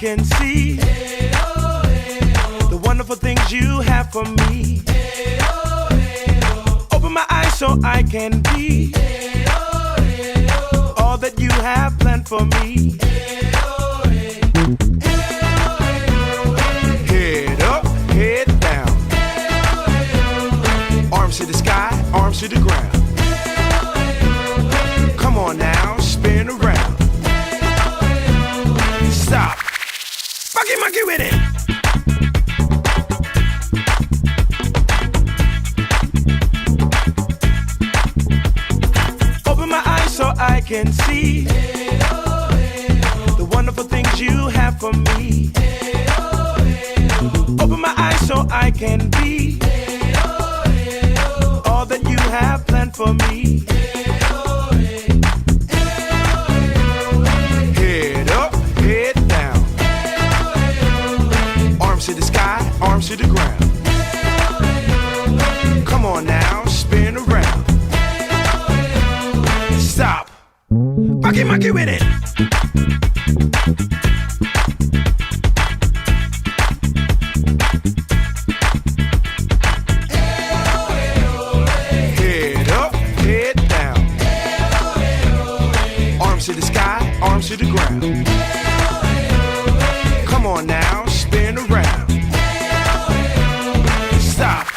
can see the wonderful things you have for me. Open my eyes so I can be all that you have planned for me. Head up, head down. Arms to the sky, arms to the ground. Come on now, spin around. Stop. Monkey, monkey with it. Open my eyes so I can see the wonderful things you have for me. Open my eyes so I can be all that you have planned for me. Head up, head down. Arms to the sky, arms to the ground. Come on now, spin around. Stop. Monkey, monkey with it. Head up, head down. Arms to the sky, arms to the ground. Come on now, spin around. Stop.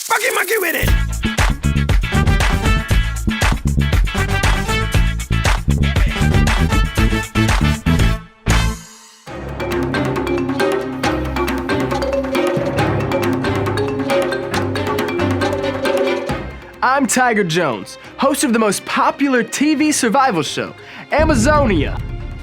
Monkey, monkey with it. I'm Tiger Jones, host of the most popular TV survival show, Amazonia.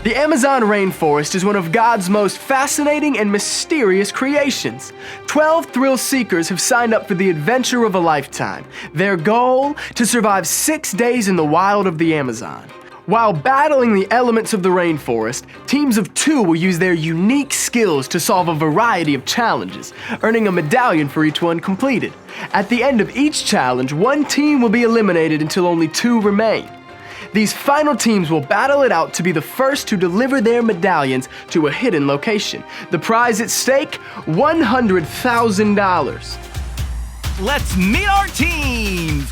The Amazon rainforest is one of God's most fascinating and mysterious creations. 12 thrill seekers have signed up for the adventure of a lifetime. Their goal? To survive 6 days in the wild of the Amazon. While battling the elements of the rainforest, teams of 2 will use their unique skills to solve a variety of challenges, earning a medallion for each one completed. At the end of each challenge, one team will be eliminated until only 2 remain. These final teams will battle it out to be the first to deliver their medallions to a hidden location. The prize at stake? $100,000. Let's meet our teams!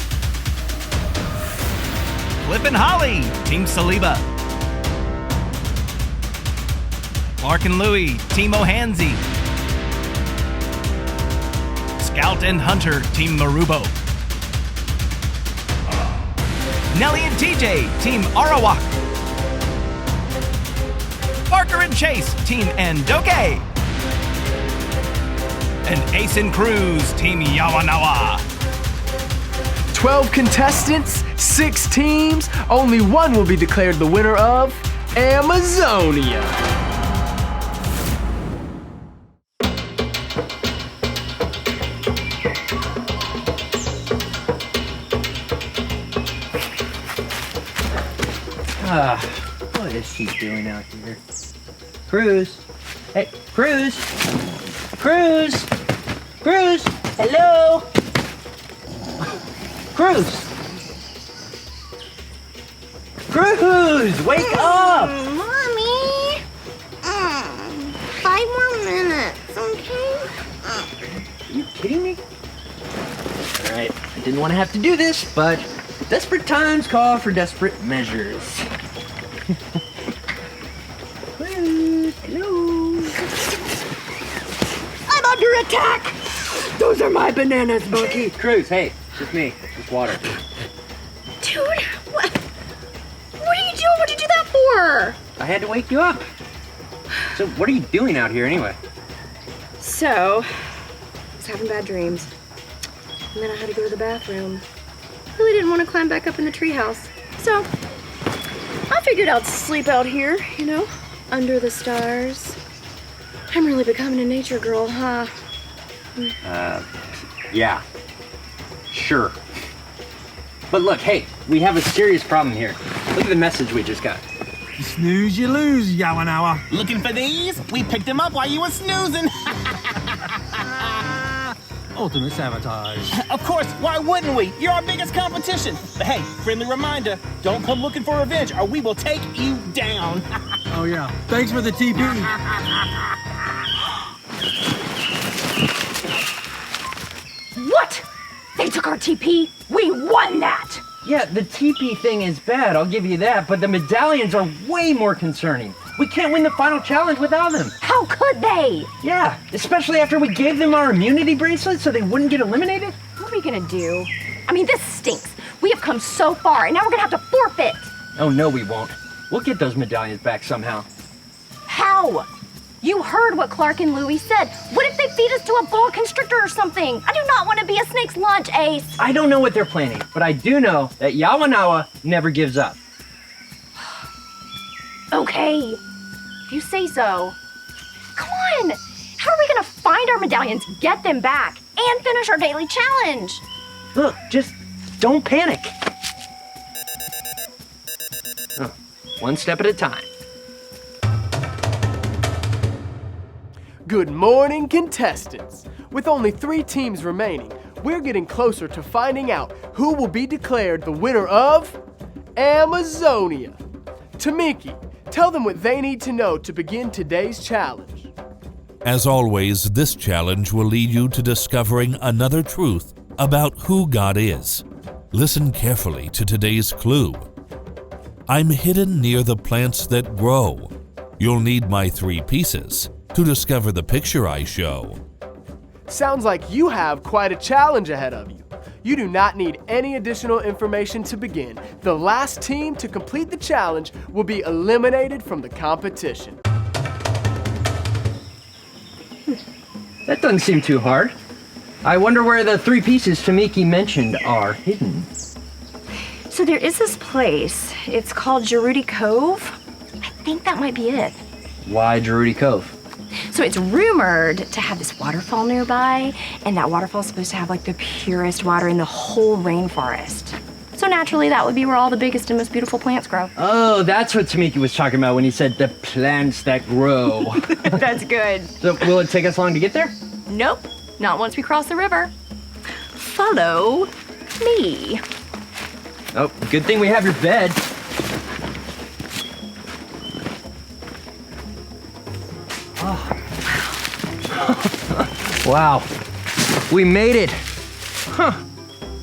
Flip and Holly, Team Saliba. Clark and Louie, Team Ohanzi. Scout and Hunter, Team Marubo. Nellie and TJ, Team Arawak. Parker and Chase, Team Andoke. And Ace and Cruz, Team Yawanawa. 12 contestants, 6 teams, only one will be declared the winner of Amazonia. What is she doing out here? Cruz! Hey, Cruz! Cruz! Cruz! Hello! Cruz! Cruz! Wake up! Mommy! 5 more minutes, okay? Are you kidding me? Alright, I didn't want to have to do this, but desperate times call for desperate measures. Cruz, hello! I'm under attack! Those are my bananas, Monkey. Cruz, hey, it's just me. Just water. Dude, what are you doing? What'd you do that for? I had to wake you up. So what are you doing out here anyway? So, I was having bad dreams. And then I had to go to the bathroom. Really didn't want to climb back up in the treehouse. So, I figured I'd sleep out here, you know, under the stars. I'm really becoming a nature girl, huh? Yeah. Sure. But look, hey, we have a serious problem here. Look at the message we just got. You snooze, you lose, Yawanawa. Looking for these? We picked them up while you were snoozing. Ultimate sabotage. Of course, why wouldn't we? You're our biggest competition. But hey, friendly reminder, don't come looking for revenge or we will take you down. Oh, yeah. Thanks for the TP. What? They took our TP? We won that! Yeah, the TP thing is bad, I'll give you that, but the medallions are way more concerning. We can't win the final challenge without them. How could they? Yeah, especially after we gave them our immunity bracelet so they wouldn't get eliminated. What are we gonna do? I mean, this stinks. We have come so far, and now we're gonna have to forfeit. Oh, no, we won't. We'll get those medallions back somehow. How? You heard what Clark and Louie said. What if they feed us to a boa constrictor or something? I do not want to be a snake's lunch, Ace. I don't know what they're planning, but I do know that Yawanawa never gives up. Okay, if you say so. Come on, how are we gonna find our medallions, get them back, and finish our daily challenge? Look, just don't panic. Oh, one step at a time. Good morning, contestants. With only 3 teams remaining, we're getting closer to finding out who will be declared the winner of Amazonia. Tamiki, tell them what they need to know to begin today's challenge. As always, this challenge will lead you to discovering another truth about who God is. Listen carefully to today's clue. I'm hidden near the plants that grow. You'll need my 3 pieces to discover the picture I show. Sounds like you have quite a challenge ahead of you. You do not need any additional information to begin. The last team to complete the challenge will be eliminated from the competition. That doesn't seem too hard. I wonder where the 3 pieces Tamiki mentioned are hidden. So there is this place. It's called Geruti Cove. I think that might be it. Why Geruti Cove? So it's rumored to have this waterfall nearby, and that waterfall's supposed to have like the purest water in the whole rainforest. So naturally, that would be where all the biggest and most beautiful plants grow. Oh, that's what Tamiki was talking about when he said the plants that grow. That's good. So will it take us long to get there? Nope, not once we cross the river. Follow me. Oh, good thing we have your bed. Wow, we made it. Huh.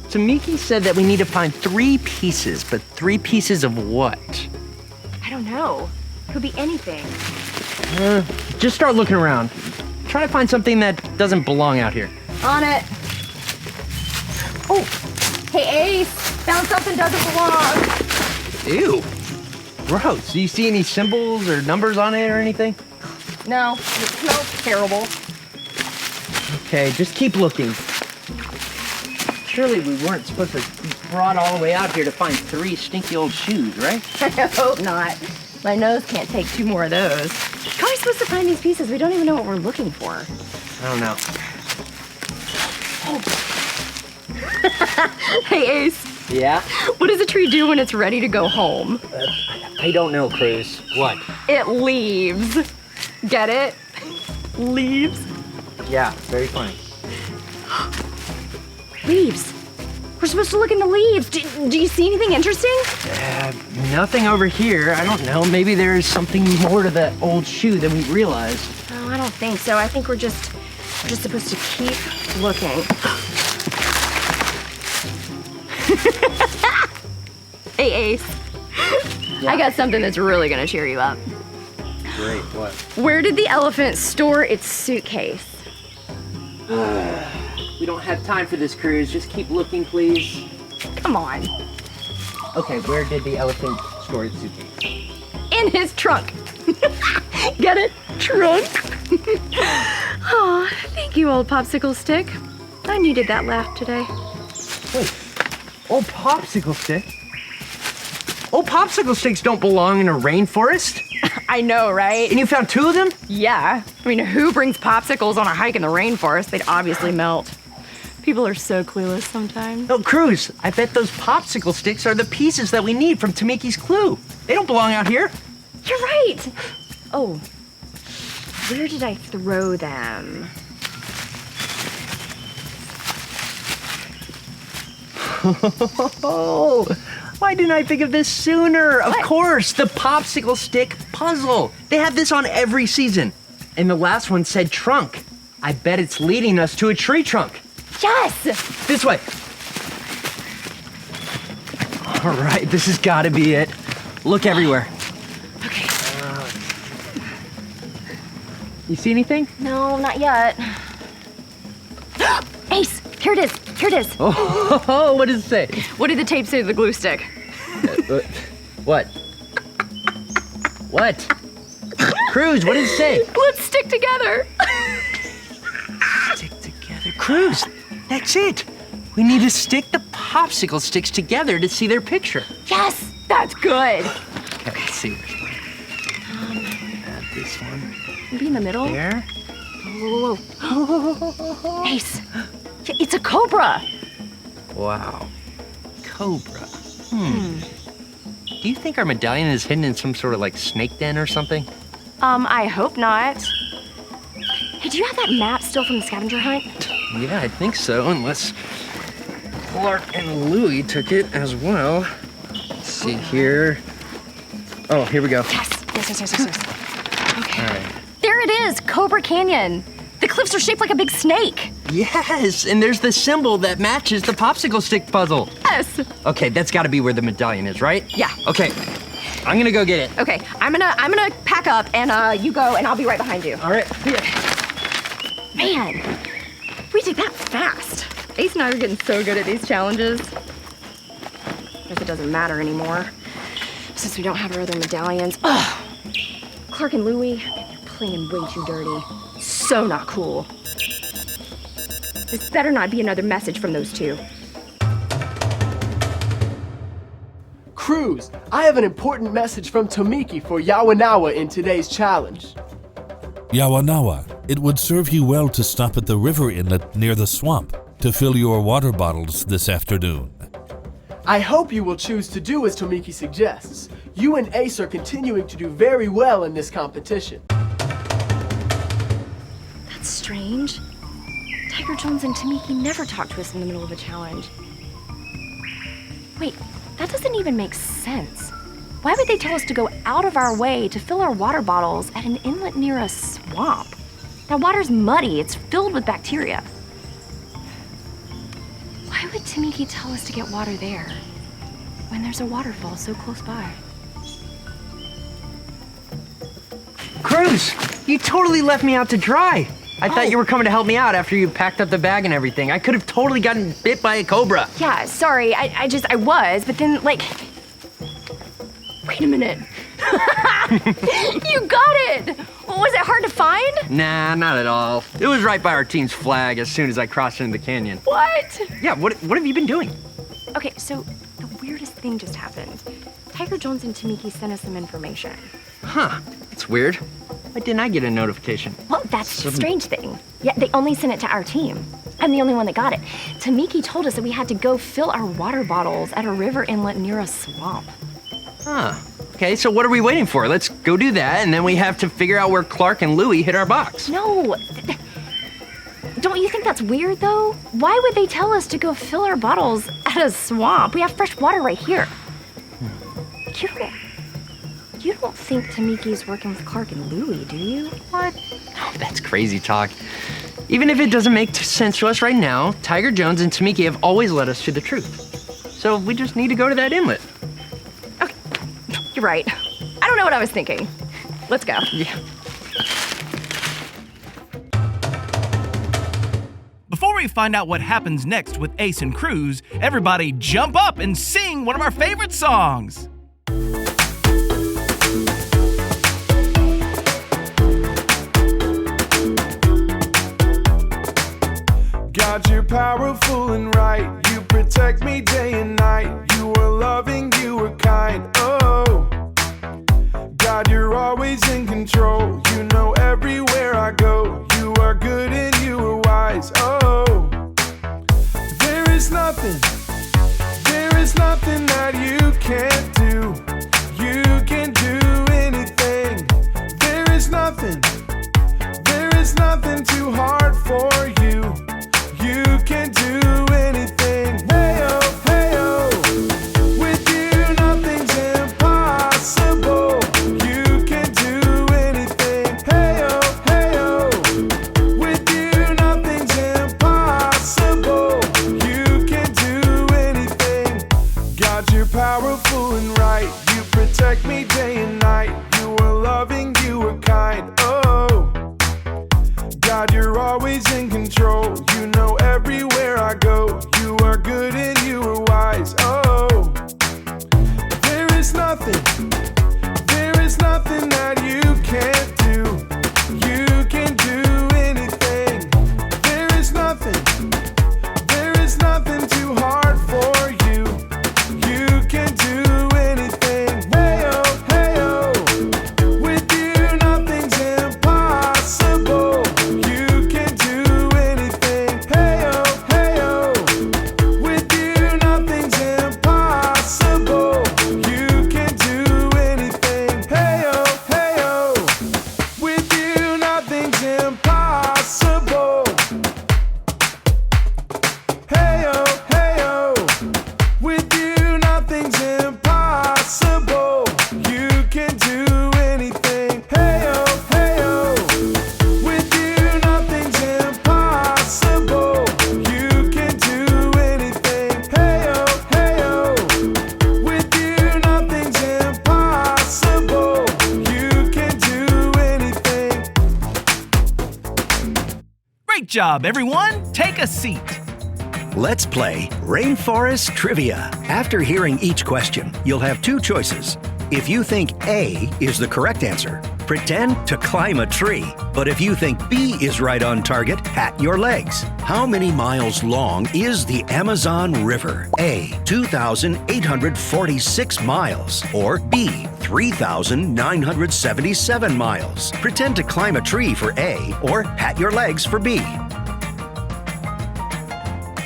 Tamiki said that we need to find 3 pieces, but 3 pieces of what? I don't know. Could be anything. Just start looking around. Try to find something that doesn't belong out here. On it. Oh, hey Ace, found something doesn't belong. Ew. Gross. Do you see any symbols or numbers on it or anything? No, it smells terrible. Okay, just keep looking. Surely we weren't supposed to be brought all the way out here to find 3 stinky old shoes, right? I hope not. My nose can't take 2 more of those. How are we supposed to find these pieces? We don't even know what we're looking for. I don't know. Hey Ace, Yeah? what does a tree do when it's ready to go home? I don't know, Cruz. What? It leaves. Get it? Leaves. Yeah, very funny. Leaves. We're supposed to look in the leaves. Do you see anything interesting? Nothing over here. I don't know. Maybe there's something more to that old shoe than we realized. Oh, I don't think so. I think we're just supposed to keep looking. Hey, Ace. Yeah. I got something that's really gonna cheer you up. Great, what? Where did the elephant store its suitcase? We don't have time for this, Cruz. Just keep looking, please. Come on. Okay, where did the elephant store its suitcase? In his trunk. Get it? Trunk. Oh, thank you, old popsicle stick. I needed that laugh today. Wait, old popsicle stick? Old popsicle sticks don't belong in a rainforest. I know, right? And you found 2 of them? Yeah. I mean, who brings popsicles on a hike in the rainforest? They'd obviously melt. People are so clueless sometimes. No, Cruz, I bet those popsicle sticks are the pieces that we need from Tamiki's clue. They don't belong out here. You're right. Oh, where did I throw them? Oh, why didn't I think of this sooner? Of course, the popsicle stick puzzle. They have this on every season. And the last one said trunk. I bet it's leading us to a tree trunk. Yes! This way. All right, this has got to be it. Look everywhere. Okay. You see anything? No, not yet. Ace, here it is. Here it is. Oh, what does it say? What did the tape say to the glue stick? What? What? Cruz, what does it say? Let's stick together. Stick together. Cruz, that's it. We need to stick the popsicle sticks together to see their picture. Yes, that's good. Okay, let's see. Add this one. Maybe in the middle. There. Whoa. Ace, it's a cobra. Wow. Cobra. Do you think our medallion is hidden in some sort of like snake den or something? I hope not. Hey, do you have that map still from the scavenger hunt? Yeah, I think so, unless Clark and Louie took it as well. Let's see here. Oh, here we go. Yes. Okay. All right. There it is, Cobra Canyon. The cliffs are shaped like a big snake. Yes, and there's the symbol that matches the popsicle stick puzzle. Yes. Okay, that's got to be where the medallion is, right? Yeah. Okay, I'm gonna go get it. Okay, I'm gonna pack up and you go and I'll be right behind you. All right. Here. Man, we did that fast. Ace and I are getting so good at these challenges. Guess it doesn't matter anymore since we don't have our other medallions. Ugh. Clark and Louie, you're playing way too dirty. So not cool. This better not be another message from those two. Cruz, I have an important message from Tomiki for Yawanawa in today's challenge. Yawanawa, it would serve you well to stop at the river inlet near the swamp to fill your water bottles this afternoon. I hope you will choose to do as Tomiki suggests. You and Ace are continuing to do very well in this competition. That's strange. Tiger Jones and Tomiki never talk to us in the middle of a challenge. Wait, that doesn't even make sense. Why would they tell us to go out of our way to fill our water bottles at an inlet near a swamp? Now, water's muddy. It's filled with bacteria. Why would Tomiki tell us to get water there when there's a waterfall so close by? Cruz, you totally left me out to dry. I thought you were coming to help me out after you packed up the bag and everything. I could have totally gotten bit by a cobra. Yeah, sorry. I was, but then, like... Wait a minute. You got it! Was it hard to find? Nah, not at all. It was right by our team's flag as soon as I crossed into the canyon. What? Yeah, what have you been doing? Okay, so the weirdest thing just happened. Tiger Jones and Tomiki sent us some information. Huh, that's weird. Why didn't I get a notification? Well, that's the strange thing. Yeah, they only sent it to our team. I'm the only one that got it. Tomiki told us that we had to go fill our water bottles at a river inlet near a swamp. Huh. Okay, so what are we waiting for? Let's go do that, and then we have to figure out where Clark and Louie hid our box. No. Don't you think that's weird, though? Why would they tell us to go fill our bottles at a swamp? We have fresh water right here. You don't think Tamiki's working with Clark and Louie, do you? What? Oh, that's crazy talk. Even if it doesn't make sense to us right now, Tiger Jones and Tomiki have always led us to the truth. So we just need to go to that inlet. Okay, you're right. I don't know what I was thinking. Let's go. Yeah. Before we find out what happens next with Ace and Cruz, everybody jump up and sing one of our favorite songs. God, you're powerful and right. You protect me day and night. You are loving, you are kind. Oh, God, you're always in control. You know everywhere I go. You are good and you are wise. Oh, there is nothing that you can't do. You can do anything. There is nothing too hard for you. You can do anything. Hey, oh, hey. nothing. There is nothing that you can't do. You can do anything. There is nothing. There is nothing too hard for you. You can do anything. Hey-oh, hey-oh. With you, nothing's impossible. You can do anything. Hey-oh, hey-oh. With you, nothing's impossible. You can do anything. Hey-oh, hey-oh. With you, nothing's impossible. Hey-oh, hey-oh. With you, nothing's impossible. You can do anything. Hey-oh, hey-oh. With you, nothing's impossible. You can do anything. Hey-oh, hey-oh. With you, nothing's impossible. You can do anything. Great job, everyone. Take a seat. Let's play Rainforest Trivia. After hearing each question, you'll have two choices. If you think A is the correct answer, pretend to climb a tree. But if you think B is right on target, pat your legs. How many miles long is the Amazon River? A, 2,846 miles. Or B, 3,977 miles. Pretend to climb a tree for A, or pat your legs for B.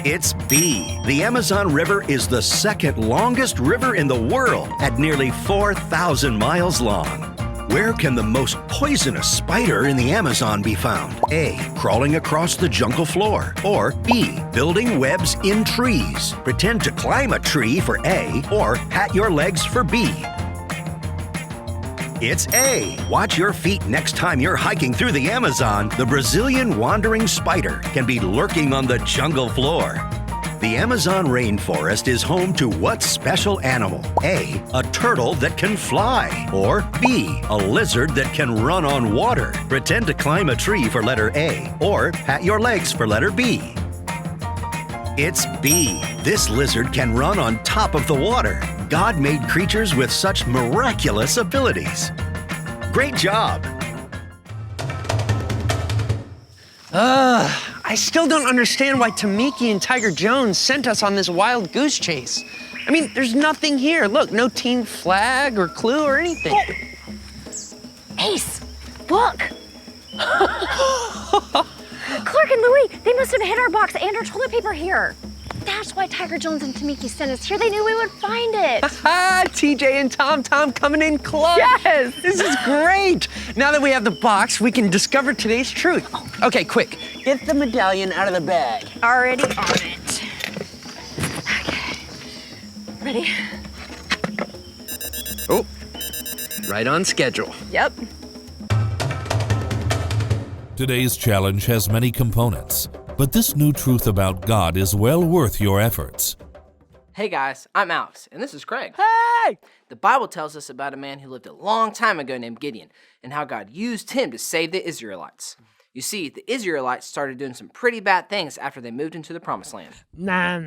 It's B. The Amazon River is the second longest river in the world at nearly 4,000 miles long. Where can the most poisonous spider in the Amazon be found? A, crawling across the jungle floor. Or B, building webs in trees. Pretend to climb a tree for A, or pat your legs for B. It's A. Watch your feet next time you're hiking through the Amazon. The Brazilian wandering spider can be lurking on the jungle floor. The Amazon rainforest is home to what special animal? A, a turtle that can fly. Or B, a lizard that can run on water. Pretend to climb a tree for letter A, or pat your legs for letter B. It's B. This lizard can run on top of the water. God made creatures with such miraculous abilities. Great job! I still don't understand why Tamiki and Tiger Jones sent us on this wild goose chase. I mean, there's nothing here. Look, no team flag or clue or anything. Ace, look! Clark and Louie, they must have hid our box and our toilet paper here. That's why Tiger Jones and Tamiki sent us here. They knew we would find it. TJ and Tom coming in clutch. Yes! This is great. Now that we have the box, we can discover today's truth. Okay, quick. Get the medallion out of the bag. Already on it. Okay. Ready? Oh, right on schedule. Yep. Today's challenge has many components, but this new truth about God is well worth your efforts. Hey guys, I'm Alex, and this is Craig. Hey! The Bible tells us about a man who lived a long time ago named Gideon, and how God used him to save the Israelites. You see, the Israelites started doing some pretty bad things after they moved into the Promised Land. Nah.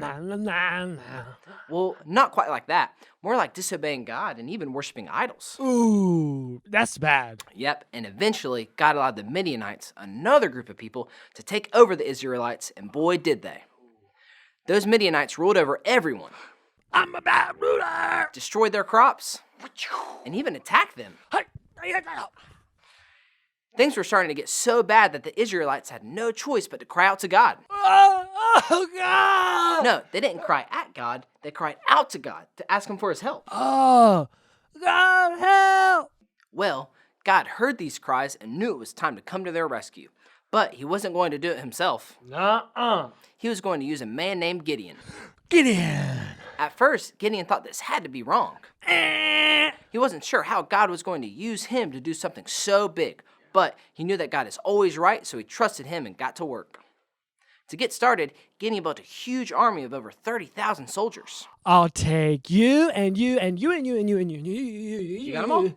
Well, not quite like that. More like disobeying God and even worshiping idols. Ooh, that's bad. Yep, and eventually God allowed the Midianites, another group of people, to take over the Israelites, and boy did they. Those Midianites ruled over everyone. I'm a bad ruler. Destroyed their crops, and even attacked them. Things were starting to get so bad that the Israelites had no choice but to cry out to God. Oh, God! No, they didn't cry at God. They cried out to God to ask him for his help. Oh, God, help! Well, God heard these cries and knew it was time to come to their rescue. But he wasn't going to do it himself. Nuh-uh. He was going to use a man named Gideon. Gideon! At first, Gideon thought this had to be wrong. He wasn't sure how God was going to use him to do something so big. But he knew that God is always right, so he trusted him and got to work. To get started, Gideon built a huge army of over 30,000 soldiers. I'll take you and you and you and you and you and you and you. You got them all?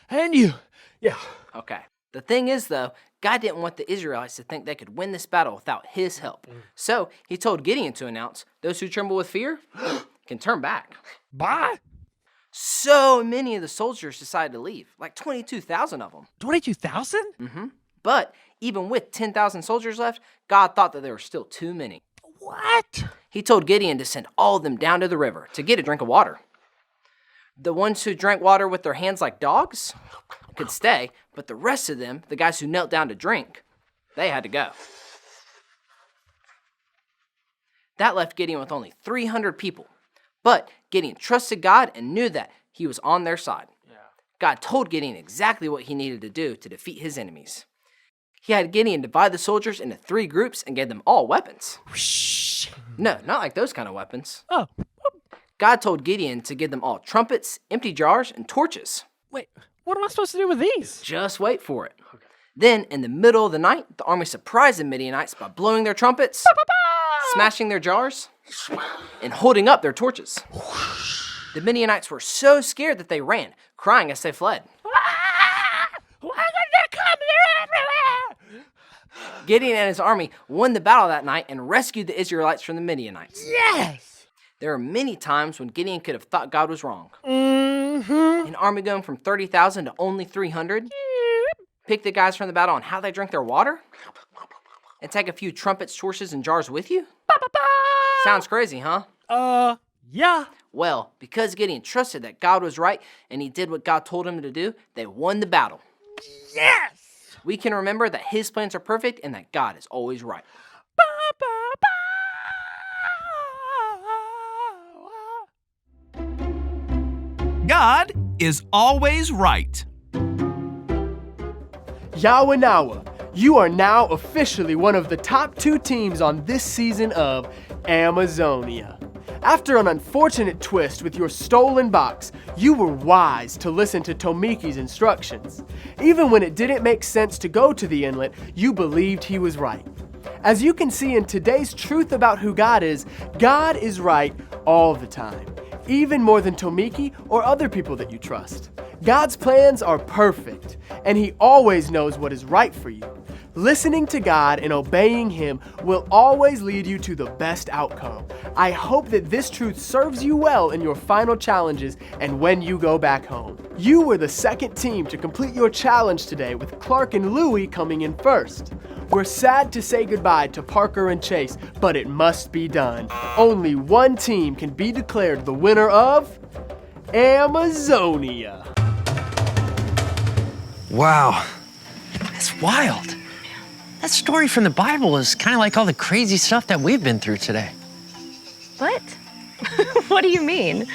And you. Yeah. Okay. The thing is, though, God didn't want the Israelites to think they could win this battle without his help. So he told Gideon to announce, those who tremble with fear can turn back. Bye. So many of the soldiers decided to leave, like 22,000 of them. 22,000? But even with 10,000 soldiers left, God thought that there were still too many. What? He told Gideon to send all of them down to the river to get a drink of water. The ones who drank water with their hands like dogs could stay, but the rest of them, the guys who knelt down to drink, they had to go. That left Gideon with only 300 people. But Gideon trusted God and knew that he was on their side. God told Gideon exactly what he needed to do to defeat his enemies. He had Gideon divide the soldiers into 3 groups and gave them all weapons. No, not like those kind of weapons. Oh. God told Gideon to give them all trumpets, empty jars, and torches. Wait, what am I supposed to do with these? Just wait for it. Then, in the middle of the night, the army surprised the Midianites by blowing their trumpets, smashing their jars, and holding up their torches. The Midianites were so scared that they ran, crying as they fled. Why did they come? They're everywhere! Gideon and his army won the battle that night and rescued the Israelites from the Midianites. Yes! There are many times when Gideon could have thought God was wrong. An army going from 30,000 to only 300. Pick the guys from the battle on how they drink their water. And take a few trumpets, torches, and jars with you. Sounds crazy, huh? Yeah. Well, because Gideon trusted that God was right and he did what God told him to do, they won the battle. Yes! We can remember that his plans are perfect and that God is always right. God is always right. Yawanawa, you are now officially one of the top 2 teams on this season of Amazonia. After an unfortunate twist with your stolen box, you were wise to listen to Tomiki's instructions. Even when it didn't make sense to go to the inlet, you believed he was right. As you can see in today's truth about who God is right all the time, even more than Tomiki or other people that you trust. God's plans are perfect, and he always knows what is right for you. Listening to God and obeying him will always lead you to the best outcome. I hope that this truth serves you well in your final challenges and when you go back home. You were the second team to complete your challenge today, with Clark and Louie coming in first. We're sad to say goodbye to Parker and Chase, but it must be done. Only one team can be declared the winner of Amazonia. Wow, that's wild. That story from the Bible is kind of like all the crazy stuff that we've been through today. What? What do you mean?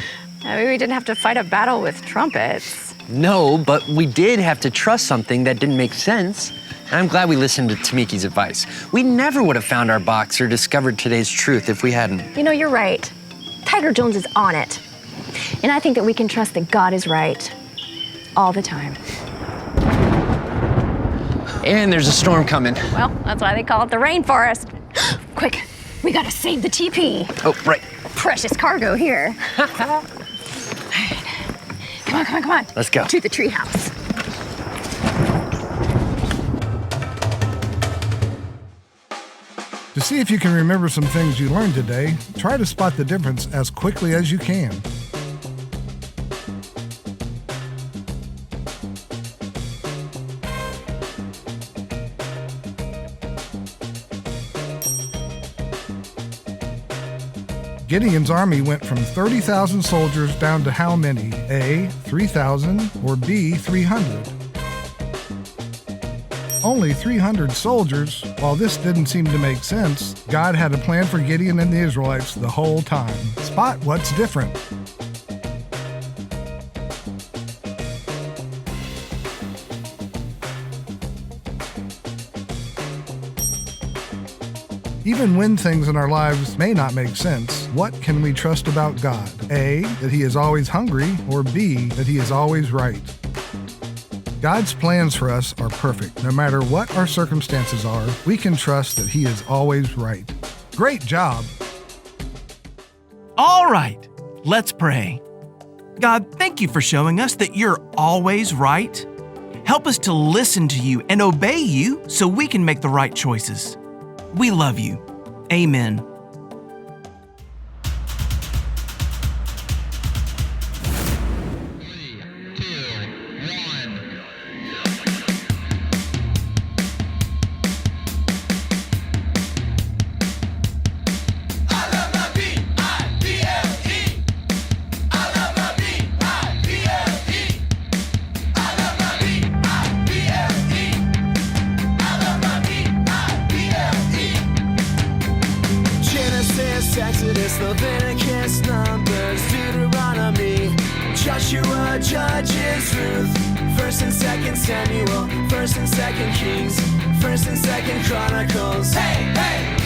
I mean, we didn't have to fight a battle with trumpets. No, but we did have to trust something that didn't make sense. And I'm glad we listened to Tomiki's advice. We never would have found our box or discovered today's truth if we hadn't. You know, you're right. Tiger Jones is on it. And I think that we can trust that God is right all the time. And there's a storm coming. Well, that's why they call it the rainforest. Quick, we gotta save the TP. Oh, right. Precious cargo here. Come on. Let's go. To the treehouse. To see if you can remember some things you learned today, try to spot the difference as quickly as you can. Gideon's army went from 30,000 soldiers down to how many? A, 3,000, or B, 300? Only 300 soldiers. While this didn't seem to make sense, God had a plan for Gideon and the Israelites the whole time. Spot what's different. Even when things in our lives may not make sense, what can we trust about God? A, that he is always hungry, or B, that he is always right? God's plans for us are perfect. No matter what our circumstances are, we can trust that he is always right. Great job! All right, let's pray. God, thank you for showing us that you're always right. Help us to listen to you and obey you so we can make the right choices. We love you. Amen. First Ruth, First and Second Samuel, First and Second Kings, First and Second Chronicles. Hey, hey!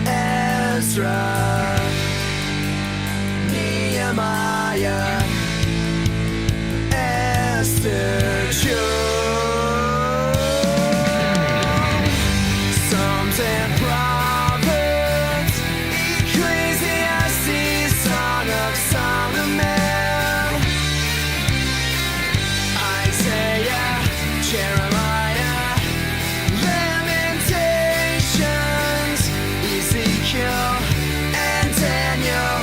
Ezra, Nehemiah, Esther, Job, Psalms and Proverbs, Ecclesiastes, Song of Solomon, Isaiah, Jeremiah, Lamentations, Ezekiel, and Daniel,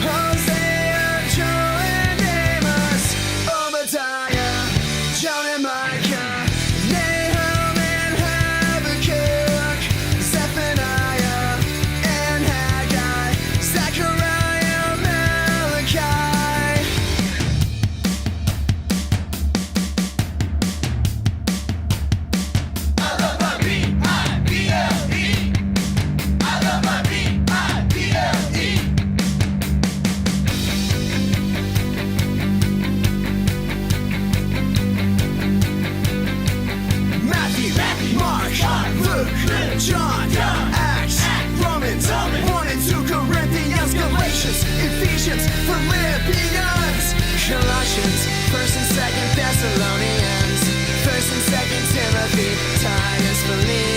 Hosea, Joel, and Amos, Obadiah, John and Micah, Nahum and Habakkuk, Zephaniah and Haggai, Zechariah, Malachi. I love my B-I-B-L-E. I love my B-I-B-L-E. Matthew, Mark, Luke, John, Acts, Romans, 1 and 2 Corinthians, Galatians, Ephesians, Philippians, Colossians, 1st and 2nd Thessalonians, 1st and 2nd Timothy, Titus, Philemon.